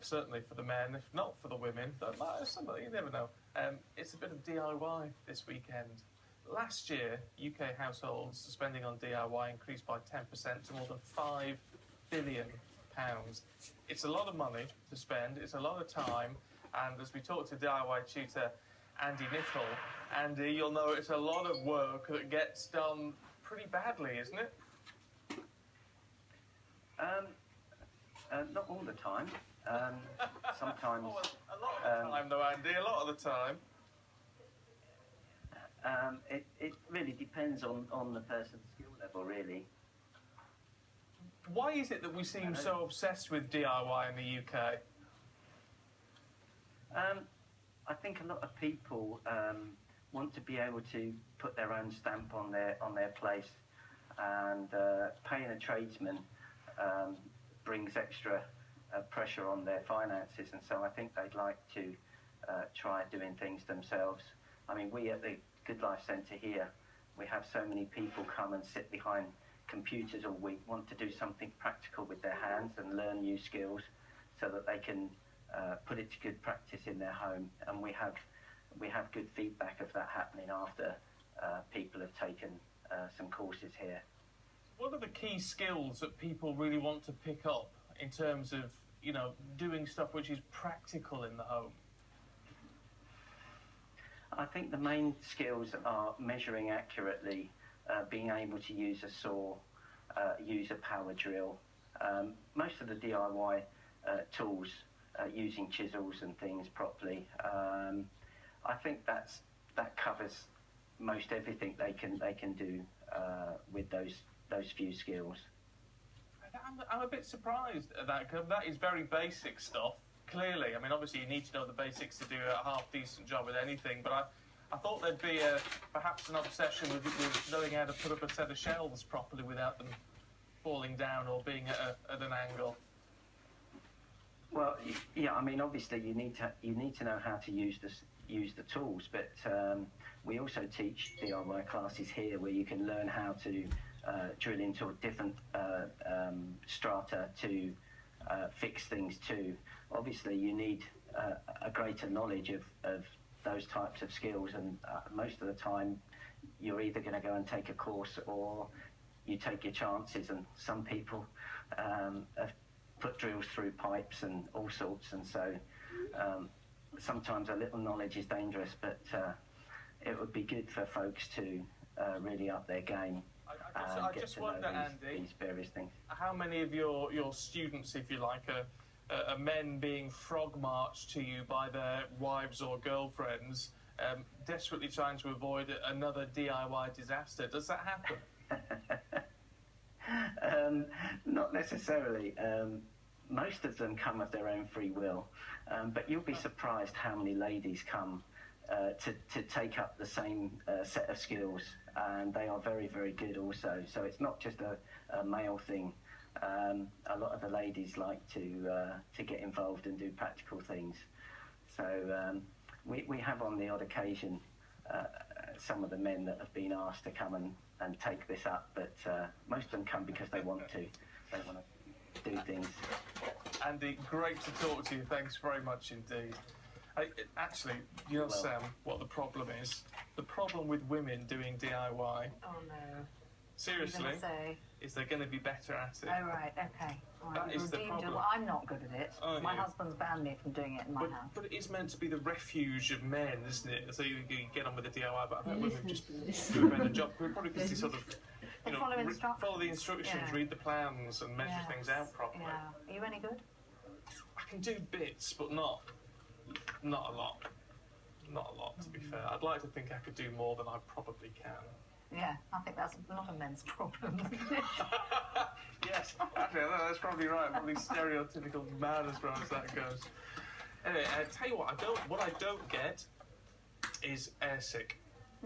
certainly for the men, if not for the women, that matters, somebody, you never know. It's a bit of DIY this weekend. Last year, UK households spending on DIY increased by 10% to more than £5 billion. It's a lot of money to spend, it's a lot of time, and as we talk to DIY tutor Andy Nicol, Andy, you'll know it's a lot of work that gets done pretty badly, isn't it? Not all the time. Sometimes. Oh, a lot of the time, though, Andy. A lot of the time. It really depends on the person's skill level, really. Why is it that we seem so obsessed with DIY in the UK? I think a lot of people want to be able to put their own stamp on their place, and paying a tradesman brings extra pressure on their finances, and so I think they'd like to try doing things themselves. I mean, we at the Goodlife Centre here, we have so many people come and sit behind computers all week, want to do something practical with their hands and learn new skills so that they can put it to good practice in their home, and we have good feedback of that happening after people have taken some courses here. What are the key skills that people really want to pick up in terms of, you know, doing stuff which is practical in the home? I think the main skills are measuring accurately, being able to use a saw, use a power drill. Most of the DIY tools, using chisels and things properly. I think that covers most everything they can do with those few skills. I'm a bit surprised at that, because that is very basic stuff, clearly. I mean, obviously you need to know the basics to do a half-decent job with anything, but I thought there'd be perhaps an obsession with knowing how to put up a set of shelves properly without them falling down or being at an angle. Well, yeah, I mean, obviously you need to know how to use the tools, but we also teach DIY classes here where you can learn how to drill into a different strata to fix things too. Obviously, you need a greater knowledge of those types of skills, and most of the time, you're either going to go and take a course or you take your chances. And some people have put drills through pipes and all sorts, and so sometimes a little knowledge is dangerous, but it would be good for folks to really up their game. I just wonder, Andy, these various things. How many of your students, if you like, are men being frog marched to you by their wives or girlfriends, desperately trying to avoid another DIY disaster? Does that happen? Not necessarily. Most of them come of their own free will, but you'll be surprised how many ladies come to take up the same set of skills, and they are very, very good also. So it's not just a male thing. A lot of the ladies like to get involved and do practical things. So we have on the odd occasion some of the men that have been asked to come and take this up, but most of them come because they want to. They want to do things. Andy, great to talk to you. Thanks very much indeed. Actually, you know, Sam, what the problem is? The problem with women doing DIY. Oh no. Seriously, is they're going to be better at it. Oh right, okay. Right. That is the problem. Well, I'm not good at it. My husband's banned me from doing it in my house. But it is meant to be the refuge of men, isn't it? So you get on with the DIY, but I think women just do a better job. Probably because they sort of, you know, follow the instructions, read the plans, and measure things out properly. Yeah. Are you any good? I can do bits, but not a lot. Not a lot, to be fair. I'd like to think I could do more than I probably can. Yeah, I think that's not a men's problem. Yes, actually, that's probably right. Probably stereotypical man as far as that goes. Anyway, I tell you what I don't get is airsick.